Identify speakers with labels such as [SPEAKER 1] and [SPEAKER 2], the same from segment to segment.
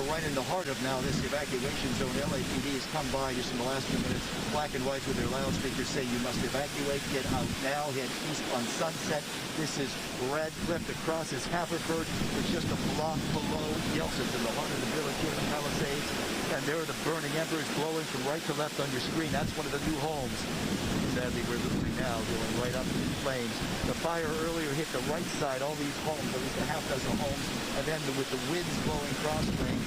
[SPEAKER 1] are right in the heart of now this evacuation zone. LAPD has come by just in the last few minutes. Black and white with their loudspeakers say you must evacuate, get out now, head east on Sunset. This is Radcliffe. Across is Haverford. It's just a block below Yelson's in the heart of the village here in Palisades. And there are the burning embers blowing from right to left on your screen. That's one of the new homes. Sadly, we're losing now, going right up in flames. The fire earlier hit the right side, all these homes, at least a half dozen homes, and then with the winds blowing crosswind,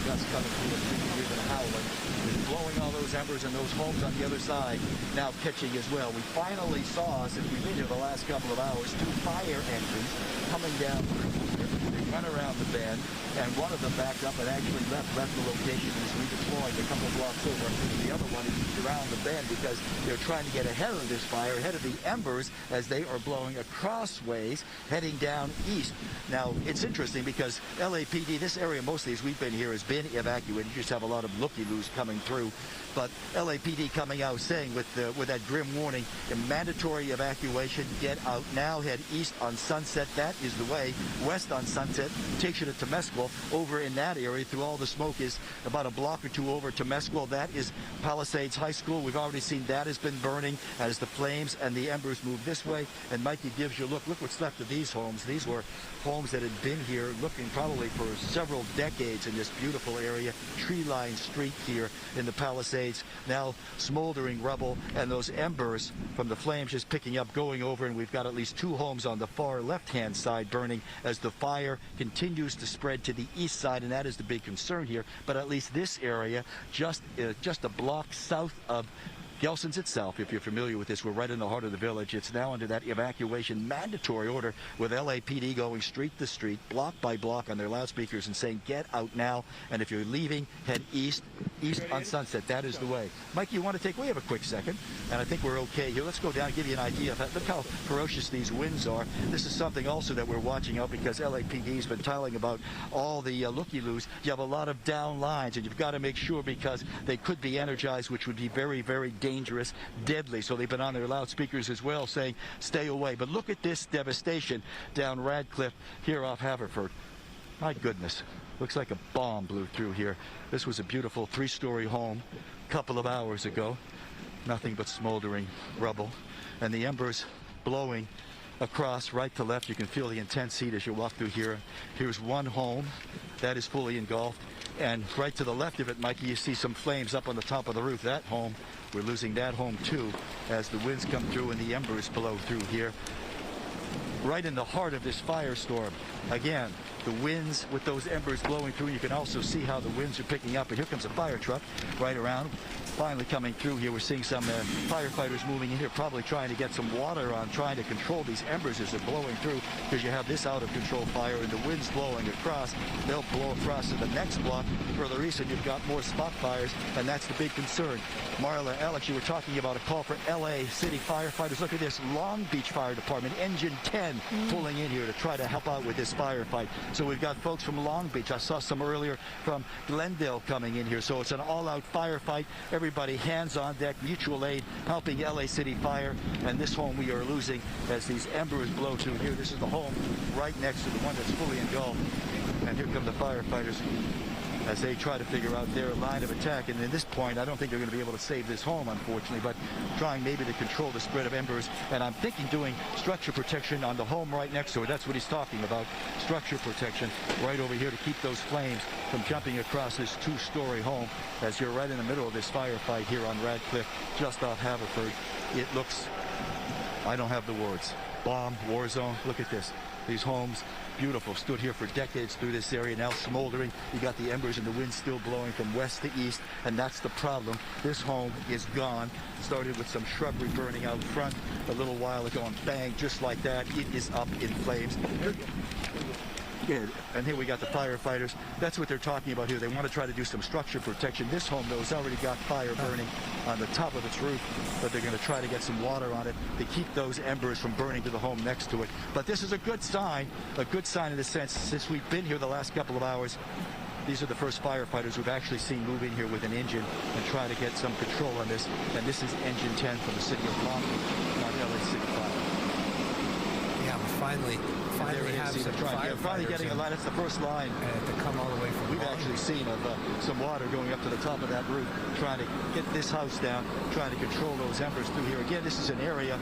[SPEAKER 1] gusts coming through us, you can hear them howling. It's blowing all those embers and those homes on the other side now catching as well. We finally saw, since we've been here the last couple of hours, 2 fire engines coming down through here. They run around the bend, and one of them backed up and actually left the location and is redeploying a couple blocks over. The other one is around the bend because they're trying to get ahead of this fire, ahead of the embers as they are blowing across ways, heading down east. Now, it's interesting because LAPD, this area, most of these we've been here, has been evacuated. You just have a lot of looky-loos coming through. But LAPD coming out saying with that grim warning, a mandatory evacuation, get out now, head east on Sunset. That is the way. West on Sunset takes you to Temescal. Over in that area, through all the smoke, is about a block or two over Temescal. That is Palisades High School. We've already seen that has been burning as the flames and the embers move this way. And Mikey gives you a look what's left of these homes. These were homes that had been here looking probably for several decades in this beautiful area, tree-lined street here in the Palisades, now smoldering rubble, and those embers from the flames just picking up, going over, and we've got at least 2 homes on the far left-hand side burning as the fire continues to spread to the east side, and that is the big concern here. But at least this area, just a block south of Gelson's itself, if you're familiar with this, we're right in the heart of the village. It's now under that evacuation mandatory order with LAPD going street to street, block by block on their loudspeakers and saying, get out now. And if you're leaving, head east on Sunset. That is the way. Mike, you want to take, we have a quick second, and I think we're okay here. Let's go down and give you an idea of that. Look how ferocious these winds are. This is something also that we're watching out because LAPD's been telling about all the looky-loos. You have a lot of down lines, and you've got to make sure because they could be energized, which would be very, very dangerous, deadly. So they've been on their loudspeakers as well saying, stay away. But look at this devastation down Radcliffe here off Haverford. My goodness. Looks like a bomb blew through here. This was a beautiful 3-story home a couple of hours ago. Nothing but smoldering rubble. And the embers blowing across right to left. You can feel the intense heat as you walk through here. Here's one home that is fully engulfed. And right to the left of it, Mikey, you see some flames up on the top of the roof. That home, we're losing that home too as the winds come through and the embers blow through here. Right in the heart of this firestorm. Again, the winds with those embers blowing through. You can also see how the winds are picking up. And here comes a fire truck right around, finally coming through here. We're seeing some firefighters moving in here, probably trying to get some water on, trying to control these embers as they're blowing through, because you have this out-of-control fire and the winds blowing across. They'll blow across to the next block. Further east, and you've got more spot fires, and that's the big concern. Marla, Alex, you were talking about a call for LA City firefighters. Look at this, Long Beach Fire Department, Engine 10, pulling in here to try to help out with this firefight. So we've got folks from Long Beach. I saw some earlier from Glendale coming in here. So it's an all-out firefight. Everybody hands on deck, mutual aid, helping LA City Fire. And this home we are losing as these embers blow through here. This is the home right next to the one that's fully engulfed. And here come the firefighters as they try to figure out their line of attack. And at this point, I don't think they're going to be able to save this home, unfortunately, but trying maybe to control the spread of embers. And I'm thinking doing structure protection on the home right next to it. That's what he's talking about, structure protection right over here to keep those flames from jumping across this 2-story home as you're right in the middle of this firefight here on Radcliffe, just off Haverford. It looks, I don't have the words. Bomb, war zone. Look at this. These homes, beautiful, stood here for decades through this area, now smoldering. You got the embers and the wind still blowing from west to east, and that's the problem. This home is gone. Started with some shrubbery burning out front a little while ago, and bang, just like that, it is up in flames. Good. And here we got the firefighters. That's what they're talking about here. They want to try to do some structure protection. This home, though, has already got fire burning on the top of its roof, but they're going to try to get some water on it to keep those embers from burning to the home next to it. But this is a good sign in the sense, since we've been here the last couple of hours, these are the first firefighters we've actually seen move in here with an engine and try to get some control on this. And this is Engine 10 from the city of Long Beach, not LA City Fire.
[SPEAKER 2] Yeah, we finally have some firefighters.
[SPEAKER 1] Finally getting a line. It's the first line.
[SPEAKER 2] To come all the way
[SPEAKER 1] scene of some water going up to the top of that roof, trying to get this house down, trying to control those embers through here. Again, this is an area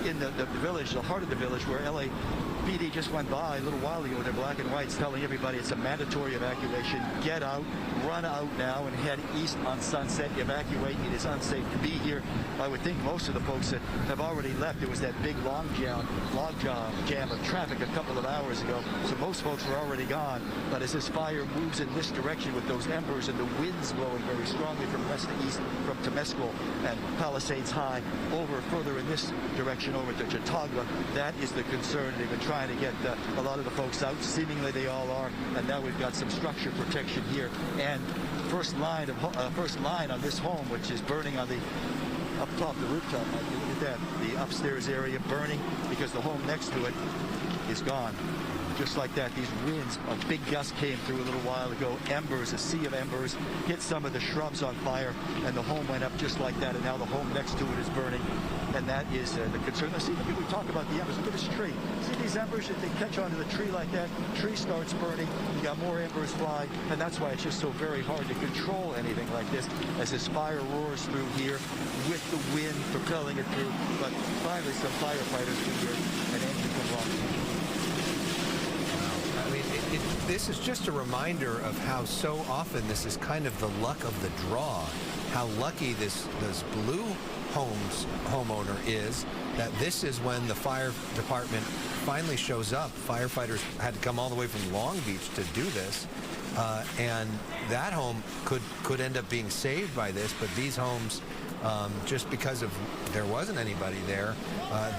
[SPEAKER 1] in the village, the heart of the village, where LAPD just went by a little while ago with their black and whites telling everybody it's a mandatory evacuation. Get out, run out now, and head east on Sunset. Evacuate. It is unsafe to be here. I would think most of the folks that have already left. There was that big log jam of traffic a couple of hours ago, so most folks were already gone. But as this fire moves in this direction with those embers and the winds blowing very strongly from west to east, from Temescal and Palisades High, over further in this direction over to Chautauqua, that is the concern. They've been trying to get a lot of the folks out. Seemingly they all are, and now we've got some structure protection here. And first line on this home, which is burning on the up top, the rooftop. Look at that, the upstairs area burning because the home next to it is gone. Just like that, these winds, a big gust came through a little while ago. Embers, a sea of embers, hit some of the shrubs on fire, and the home went up just like that, and now the home next to it is burning, and that is the concern. Now, see, look, we talk about the embers. Look at this tree. See these embers? If they catch onto the tree like that, tree starts burning, you got more embers fly, and that's why it's just so very hard to control anything like this as this fire roars through here with the wind propelling it through. But finally, some firefighters do here, and engine comes on.
[SPEAKER 2] I mean, this is just a reminder of how so often this is kind of the luck of the draw. How lucky this Blue Homes homeowner is that this is when the fire department finally shows up. Firefighters had to come all the way from Long Beach to do this, and that home could end up being saved by this. But these homes, just because of there wasn't anybody there,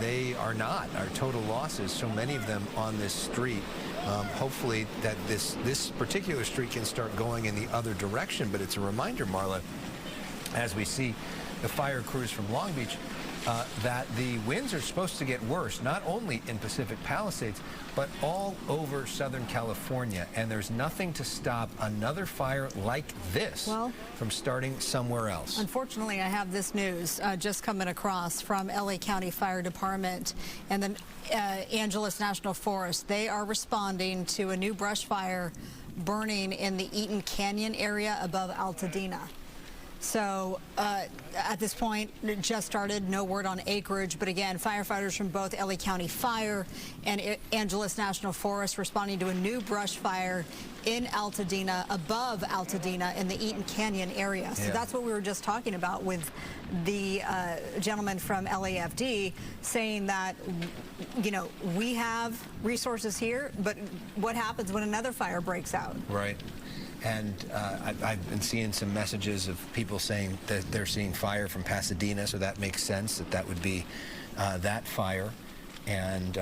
[SPEAKER 2] they are total losses. So many of them on this street. Hopefully that this particular street can start going in the other direction. But it's a reminder, Marla, as we see the fire crews from Long Beach, that the winds are supposed to get worse, not only in Pacific Palisades, but all over Southern California. And there's nothing to stop another fire like this from starting somewhere else.
[SPEAKER 3] Unfortunately, I have this news just coming across from LA County Fire Department and the Angeles National Forest. They are responding to a new brush fire burning in the Eaton Canyon area above Altadena. So at this point, it just started, no word on acreage, but again, firefighters from both LA County Fire and Angeles National Forest responding to a new brush fire in Altadena, above Altadena in the Eaton Canyon area. So that's what we were just talking about with the gentleman from LAFD saying that, you know, we have resources here, but what happens when another fire breaks out?
[SPEAKER 2] Right. And I've been seeing some messages of people saying that they're seeing fire from Pasadena, so that makes sense that that would be that fire. And,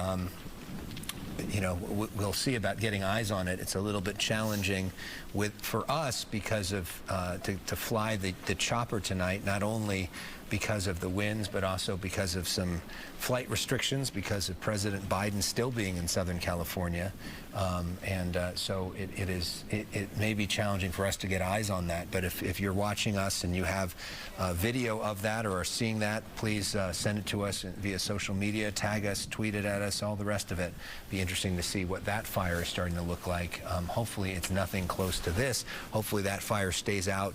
[SPEAKER 2] you know, we'll see about getting eyes on it. It's a little bit challenging for us because of to fly the chopper tonight, not only because of the winds, but also because of some flight restrictions because of President Biden still being in Southern California. So it may be challenging for us to get eyes on that. But if you're watching us and you have video of that or are seeing that, please send it to us via social media, tag us, tweet it at us, all the rest of it. Be interesting to see what that fire is starting to look like. Hopefully it's nothing close to this. Hopefully that fire stays out,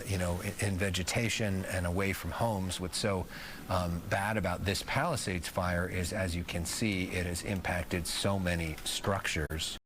[SPEAKER 2] you know, in vegetation and away from homes. What's so bad about this Palisades fire is, as you can see, it has impacted so many structures.